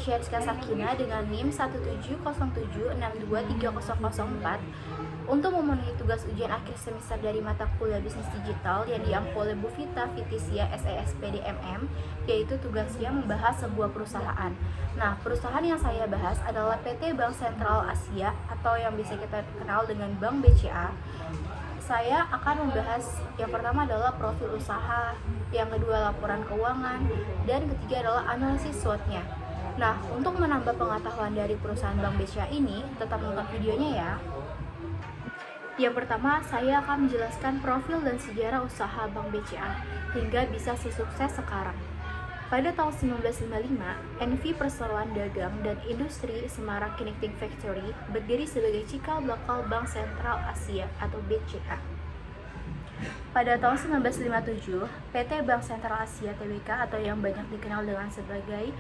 Tasya Rizka Sakina dengan NIM 17076230004 untuk memenuhi tugas ujian akhir semester dari mata kuliah bisnis digital yang diampu oleh Bu Vita Fitisia SESPD MM, yaitu tugasnya membahas sebuah perusahaan. Nah, perusahaan yang saya bahas adalah PT Bank Sentral Asia atau yang bisa kita kenal dengan Bank BCA. Saya akan membahas yang pertama adalah profil usaha, yang kedua laporan keuangan, dan ketiga adalah analisis SWOT-nya. Nah, untuk menambah pengetahuan dari perusahaan Bank BCA ini, tetap nonton videonya ya. Yang pertama, saya akan menjelaskan profil dan sejarah usaha Bank BCA hingga bisa sesukses sekarang. Pada tahun 1955, NV Perseroan Dagang dan Industri Semarang Connecting Factory berdiri sebagai cikal bakal Bank Sentral Asia atau BCA. Pada tahun 1957, PT Bank Sentral Asia Tbk atau yang banyak dikenal dengan sebagai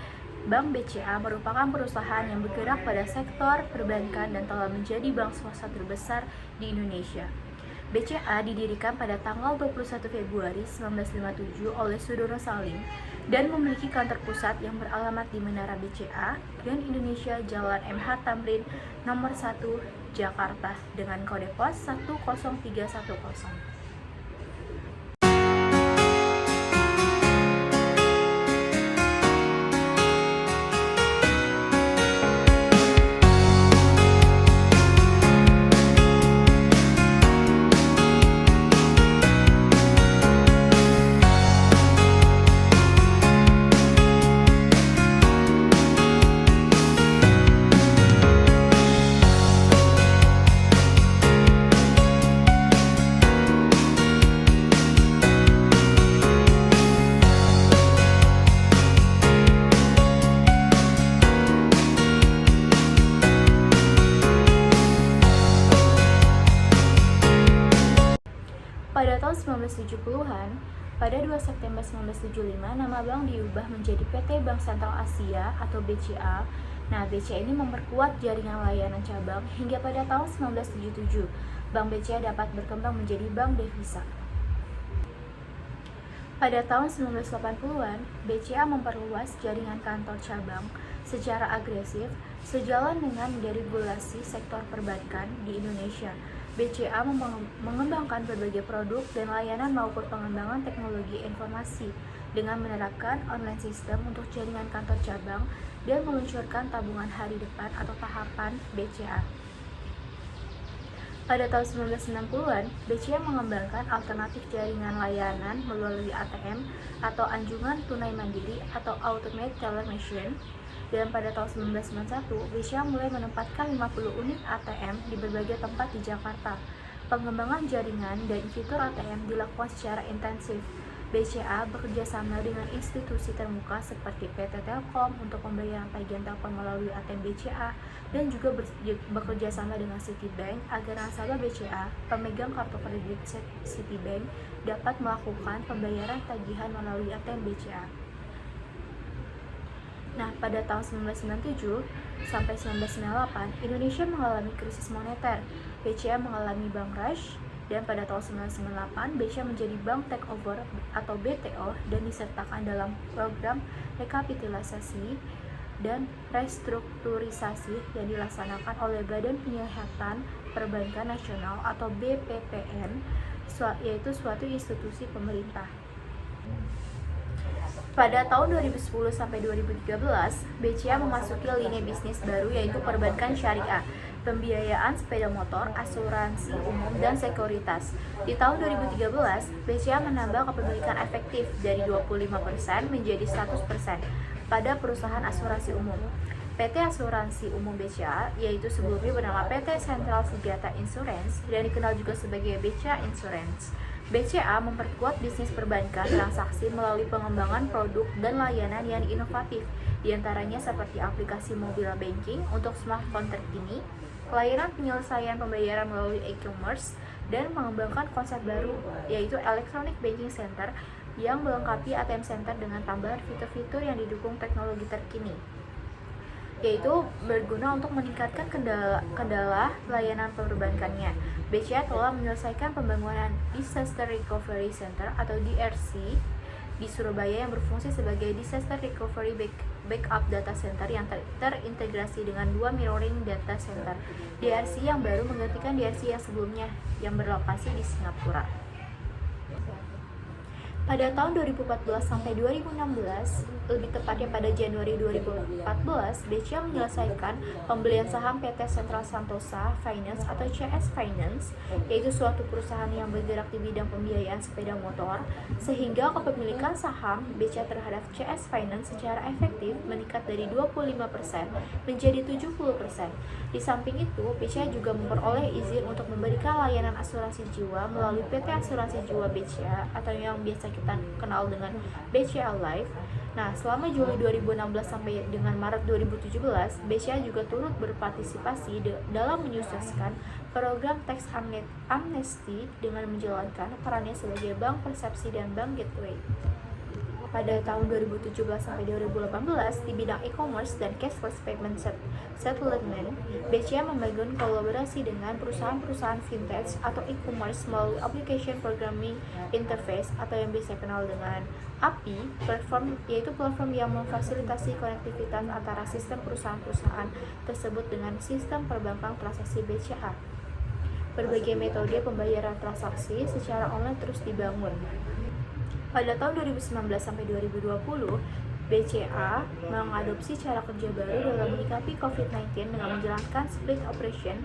Bank BCA merupakan perusahaan yang bergerak pada sektor perbankan dan telah menjadi bank swasta terbesar di Indonesia. BCA didirikan pada tanggal 21 Februari 1957 oleh Sudono Salim dan memiliki kantor pusat yang beralamat di Menara BCA, Grand Indonesia, Jalan MH Tamrin, nomor 1, Jakarta dengan kode pos 10310. Pada tahun 1970-an, pada 2 September 1975, nama bank diubah menjadi PT Bank Sentral Asia atau BCA. Nah, BCA ini memperkuat jaringan layanan cabang hingga pada tahun 1977, Bank BCA dapat berkembang menjadi bank devisa. Pada tahun 1980-an, BCA memperluas jaringan kantor cabang secara agresif sejalan dengan deregulasi sektor perbankan di Indonesia. BCA mengembangkan berbagai produk dan layanan maupun pengembangan teknologi informasi dengan menerapkan online system untuk jaringan kantor cabang dan meluncurkan tabungan hari depan atau tahapan BCA. Pada tahun 1960-an, BCA mengembangkan alternatif jaringan layanan melalui ATM atau anjungan tunai mandiri atau Automated Teller Machine. Dan pada tahun 1991, BCA mulai menempatkan 50 unit ATM di berbagai tempat di Jakarta. Pengembangan jaringan dan fitur ATM dilakukan secara intensif. BCA bekerjasama dengan institusi terbuka seperti PT Telkom untuk pembayaran tagihan telepon melalui ATM BCA dan juga bekerjasama dengan Citibank agar nasabah BCA, pemegang kartu kredit Citibank, dapat melakukan pembayaran tagihan melalui ATM BCA. Nah, pada tahun 1997 sampai 1998, Indonesia mengalami krisis moneter. BCA mengalami bank rush, dan pada tahun 1998, BCA menjadi bank takeover atau BTO dan disertakan dalam program rekapitalisasi dan restrukturisasi yang dilaksanakan oleh Badan Penyihatan Perbankan Nasional atau BPPN, yaitu suatu institusi pemerintah. Pada tahun 2010 sampai 2013, BCA memasuki lini bisnis baru yaitu perbankan syariah, pembiayaan sepeda motor, asuransi umum, dan sekuritas. Di tahun 2013, BCA menambah kepemilikan efektif dari 25% menjadi 100% pada perusahaan asuransi umum. PT Asuransi Umum BCA, yaitu sebelumnya bernama PT Sentral Sejahtera Insurance dan dikenal juga sebagai BCA Insurance. BCA memperkuat bisnis perbankan transaksi melalui pengembangan produk dan layanan yang inovatif, diantaranya seperti aplikasi mobile banking untuk smartphone terkini, layanan penyelesaian pembayaran melalui e-commerce, dan mengembangkan konsep baru yaitu Electronic Banking Center yang melengkapi ATM Center dengan tambahan fitur-fitur yang didukung teknologi terkini, yaitu berguna untuk meningkatkan kendala layanan perbankannya. BCA telah menyelesaikan pembangunan Disaster Recovery Center atau DRC di Surabaya yang berfungsi sebagai Disaster Recovery backup data center yang terintegrasi dengan 2 mirroring data center DRC yang baru menggantikan DRC yang sebelumnya yang berlokasi di Singapura. Pada tahun 2014 sampai 2016, lebih tepatnya pada Januari 2014, BCA menyelesaikan pembelian saham PT Central Santosa Finance atau CS Finance, yaitu suatu perusahaan yang bergerak di bidang pembiayaan sepeda motor, sehingga kepemilikan saham BCA terhadap CS Finance secara efektif meningkat dari 25% menjadi 70%. Di samping itu, BCA juga memperoleh izin untuk memberikan layanan asuransi jiwa melalui PT Asuransi Jiwa BCA atau yang biasa kita kenal dengan BCA Life. Nah, selama Juli 2016 sampai dengan Maret 2017, BCA juga turut berpartisipasi dalam menyukseskan program tax amnesty dengan menjalankan perannya sebagai bank persepsi dan bank gateway. Pada tahun 2017 sampai 2018 di bidang e-commerce dan cashless payment settlement, BCA membangun kolaborasi dengan perusahaan-perusahaan fintech atau e-commerce melalui application programming interface atau yang biasa kenal dengan API platform, yaitu platform yang memfasilitasi konektivitas antara sistem perusahaan-perusahaan tersebut dengan sistem perbankan transaksi BCA. Berbagai metode pembayaran transaksi secara online terus dibangun. Pada tahun 2019 sampai 2020, BCA mengadopsi cara kerja baru dalam menyikapi COVID-19 dengan menjalankan split operation,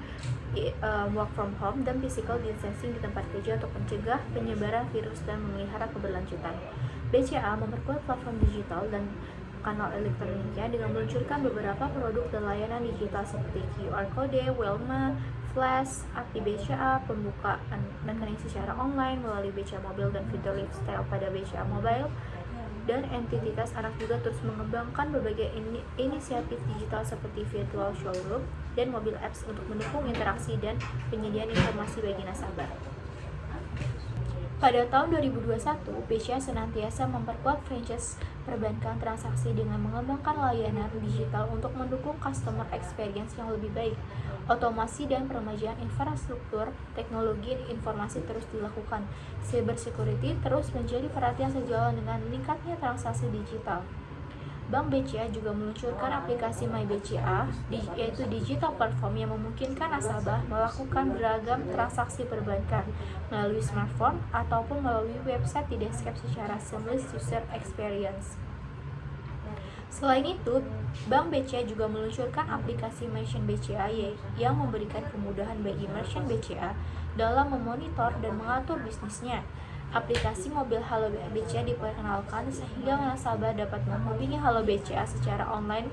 work from home, dan physical distancing di tempat kerja untuk mencegah penyebaran virus dan memelihara keberlanjutan. BCA memperkuat platform digital dan kanal elektroniknya dengan meluncurkan beberapa produk dan layanan digital seperti QR Code, Welma, Flash, API BCA, pembukaan rekening secara online melalui BCA Mobile dan fitur lifestyle pada BCA Mobile, dan entitas anak juga terus mengembangkan berbagai inisiatif digital seperti virtual showroom dan mobile apps untuk mendukung interaksi dan penyediaan informasi bagi nasabah. Pada tahun 2021, BCA senantiasa memperkuat franchise perbankan transaksi dengan mengembangkan layanan digital untuk mendukung customer experience yang lebih baik. Otomasi dan peremajaan infrastruktur teknologi informasi terus dilakukan. Cybersecurity terus menjadi perhatian sejalan dengan meningkatnya transaksi digital. Bank BCA juga meluncurkan aplikasi My BCA, yaitu digital platform yang memungkinkan nasabah melakukan beragam transaksi perbankan melalui smartphone ataupun melalui website di desktop secara seamless user experience. Selain itu, Bank BCA juga meluncurkan aplikasi Merchant BCA yang memberikan kemudahan bagi merchant BCA dalam memonitor dan mengatur bisnisnya. Aplikasi mobil Halo BCA diperkenalkan sehingga nasabah dapat menghubungi Halo BCA secara online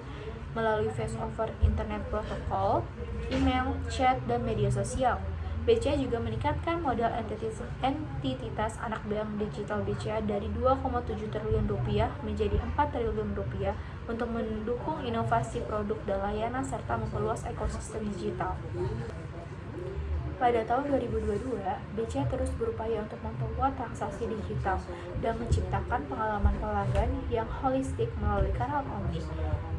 melalui voice over internet protokol, email, chat, dan media sosial. BCA juga meningkatkan modal entitas anak bank digital BCA dari 2,7 triliun rupiah menjadi 4 triliun rupiah untuk mendukung inovasi produk dan layanan serta memperluas ekosistem digital. Pada tahun 2022, BCA terus berupaya untuk memperkuat transaksi digital dan menciptakan pengalaman pelanggan yang holistik melalui kanal online.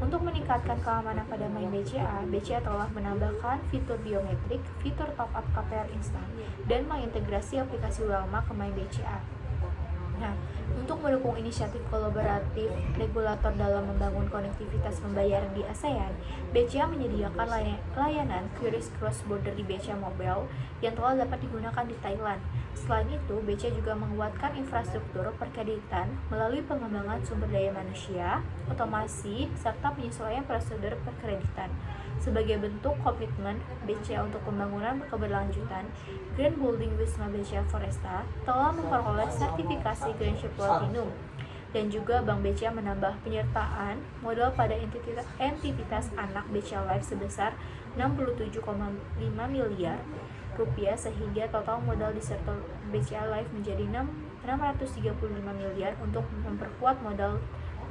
Untuk meningkatkan keamanan pada My BCA, BCA telah menambahkan fitur biometrik, fitur top-up KPR instan, dan mengintegrasi aplikasi Welma ke My BCA. Nah, untuk mendukung inisiatif kolaboratif regulator dalam membangun konektivitas pembayaran di ASEAN, BCA menyediakan layanan QRIS Cross Border di BCA Mobile yang telah dapat digunakan di Thailand. Selain itu, BCA juga menguatkan infrastruktur perkreditan melalui pengembangan sumber daya manusia, otomasi, serta penyesuaian prosedur perkreditan. Sebagai bentuk komitmen BCA untuk pembangunan keberlanjutan, Green Building Wisma BCA Foresta telah memperoleh sertifikasi Green Ship Platinum, dan juga Bank BCA menambah penyertaan modal pada entitas anak BCA Life sebesar 67,5 miliar rupiah sehingga total modal di sektor BCA Life menjadi 635 miliar untuk memperkuat modal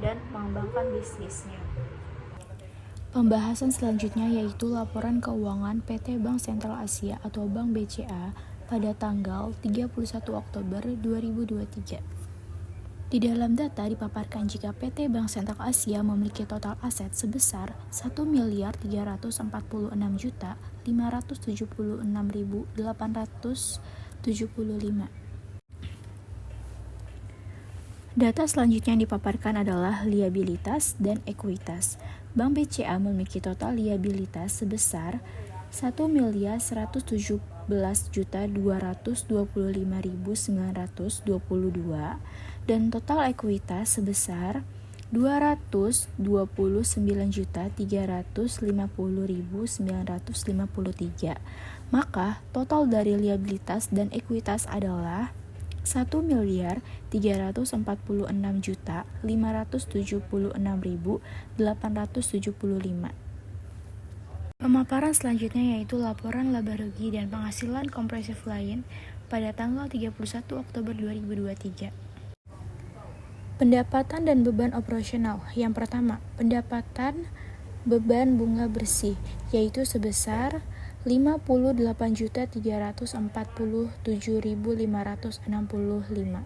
dan mengembangkan bisnisnya. Pembahasan selanjutnya yaitu laporan keuangan PT Bank Sentral Asia atau Bank BCA pada tanggal 31 Oktober 2023. Di dalam data dipaparkan jika PT Bank Sentral Asia memiliki total aset sebesar 1.346.576.875. Data selanjutnya yang dipaparkan adalah liabilitas dan ekuitas. Bank BCA memiliki total liabilitas sebesar 1.111.225.922 dan total ekuitas sebesar 229.350.953. Maka total dari liabilitas dan ekuitas adalah 1.346.576.875. Pemaparan selanjutnya yaitu laporan laba rugi dan penghasilan kompresif lain pada tanggal 31 Oktober 2023. Pendapatan dan beban operasional. Yang pertama, pendapatan beban bunga bersih yaitu sebesar 58.347.565.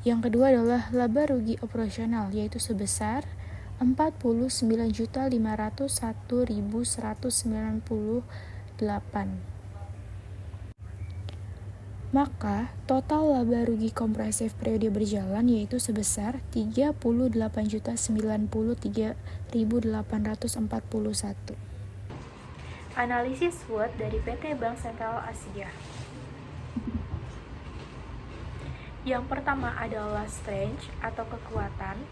Yang kedua adalah laba rugi operasional yaitu sebesar 49.101.198. Maka total laba rugi kompresif periode berjalan yaitu sebesar 38.093.841. Analisis SWOT dari PT Bank Sentral Asia. Yang pertama adalah strength atau kekuatan.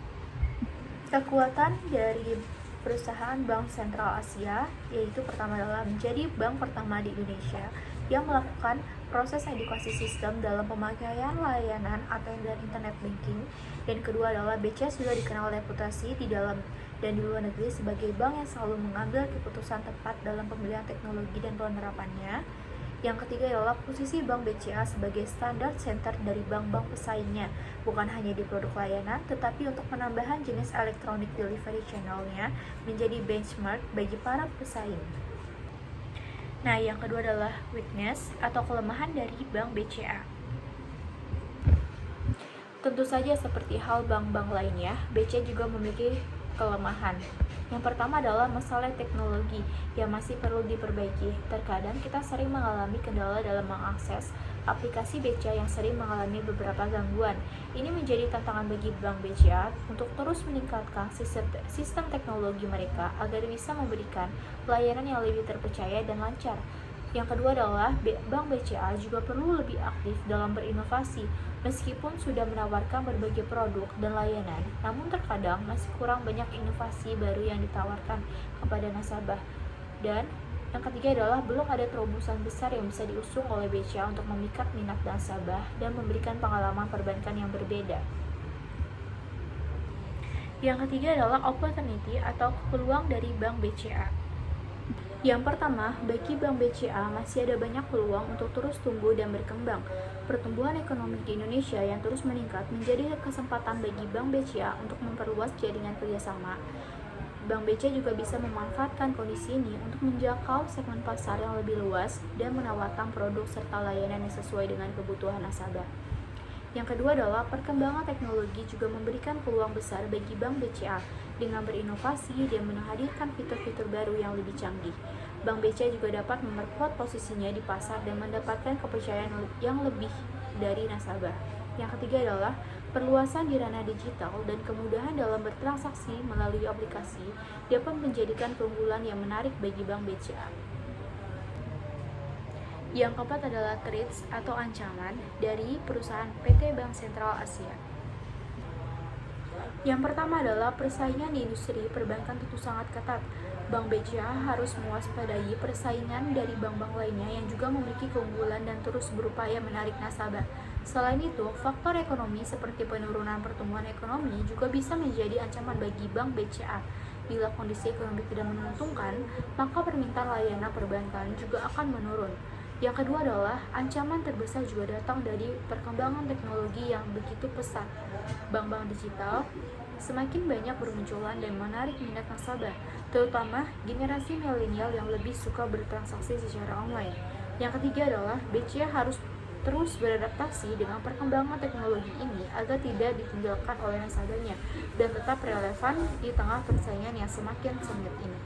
Kekuatan dari perusahaan Bank Sentral Asia yaitu pertama adalah menjadi bank pertama di Indonesia yang melakukan proses edukasi sistem dalam pemakaian layanan ATM dan internet banking. Dan kedua adalah BCA sudah dikenal reputasi di dalam dan di luar negeri sebagai bank yang selalu mengambil keputusan tepat dalam pemilihan teknologi dan penerapannya. Yang ketiga adalah posisi Bank BCA sebagai standard center dari bank-bank pesaingnya, bukan hanya di produk layanan, tetapi untuk penambahan jenis electronic delivery channel-nya menjadi benchmark bagi para pesaing. Nah, yang kedua adalah weakness atau kelemahan dari Bank BCA. Tentu saja seperti hal bank-bank lainnya, BCA juga memiliki kelemahan. Yang pertama adalah masalah teknologi yang masih perlu diperbaiki. Terkadang kita sering mengalami kendala dalam mengakses aplikasi BCA yang sering mengalami beberapa gangguan. Ini menjadi tantangan bagi Bank BCA untuk terus meningkatkan sistem teknologi mereka agar bisa memberikan pelayanan yang lebih terpercaya dan lancar. Yang kedua adalah Bank BCA juga perlu lebih aktif dalam berinovasi. Meskipun sudah menawarkan berbagai produk dan layanan, namun terkadang masih kurang banyak inovasi baru yang ditawarkan kepada nasabah. Dan yang ketiga adalah belum ada terobosan besar yang bisa diusung oleh BCA untuk memikat minat nasabah dan memberikan pengalaman perbankan yang berbeda. Yang ketiga adalah opportunity atau peluang dari Bank BCA. Yang pertama, bagi Bank BCA masih ada banyak peluang untuk terus tumbuh dan berkembang. Pertumbuhan ekonomi di Indonesia yang terus meningkat menjadi kesempatan bagi Bank BCA untuk memperluas jaringan kerjasama. Bank BCA juga bisa memanfaatkan kondisi ini untuk menjangkau segmen pasar yang lebih luas dan menawarkan produk serta layanan yang sesuai dengan kebutuhan nasabah. Yang kedua adalah perkembangan teknologi juga memberikan peluang besar bagi Bank BCA dengan berinovasi dan menghadirkan fitur-fitur baru yang lebih canggih. Bank BCA juga dapat memperkuat posisinya di pasar dan mendapatkan kepercayaan yang lebih dari nasabah. Yang ketiga adalah perluasan di ranah digital dan kemudahan dalam bertransaksi melalui aplikasi dapat menjadikan keunggulan yang menarik bagi Bank BCA. Yang keempat adalah threats atau ancaman dari perusahaan PT Bank Sentral Asia. Yang pertama adalah persaingan di industri perbankan tentu sangat ketat. Bank BCA harus mewaspadai persaingan dari bank-bank lainnya yang juga memiliki keunggulan dan terus berupaya menarik nasabah. Selain itu, faktor ekonomi seperti penurunan pertumbuhan ekonomi juga bisa menjadi ancaman bagi Bank BCA. Bila kondisi ekonomi tidak menguntungkan, maka permintaan layanan perbankan juga akan menurun. Yang kedua adalah ancaman terbesar juga datang dari perkembangan teknologi yang begitu pesat. Bank-bank digital semakin banyak bermunculan dan menarik minat nasabah, terutama generasi milenial yang lebih suka bertransaksi secara online. Yang ketiga adalah BCA harus terus beradaptasi dengan perkembangan teknologi ini agar tidak ditinggalkan oleh nasabahnya dan tetap relevan di tengah persaingan yang semakin sengit ini.